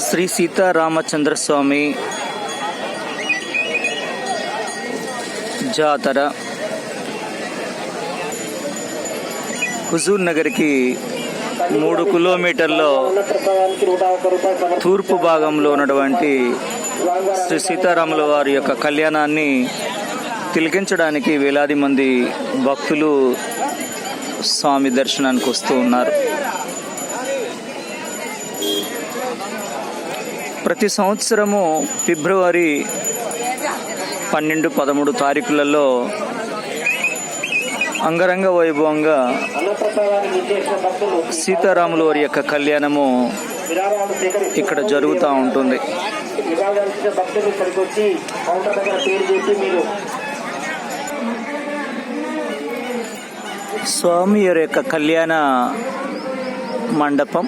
శ్రీ సీతారామచంద్ర స్వామి జాతర హుజూర్ నగర్కి 3 కిలోమీటర్లో తూర్పు భాగంలో ఉన్నటువంటి శ్రీ సీతారాముల వారి యొక్క కళ్యాణాన్ని తిలకించడానికి వేలాది మంది భక్తులు స్వామి దర్శనానికి వస్తూ ఉన్నారు. ప్రతి సంవత్సరము ఫిబ్రవరి 12, 13 తారీఖులలో అంగరంగ వైభవంగా సీతారాముల వారి యొక్క కళ్యాణము ఇక్కడ జరుగుతూ ఉంటుంది. స్వామి వారి యొక్క కళ్యాణ మండపం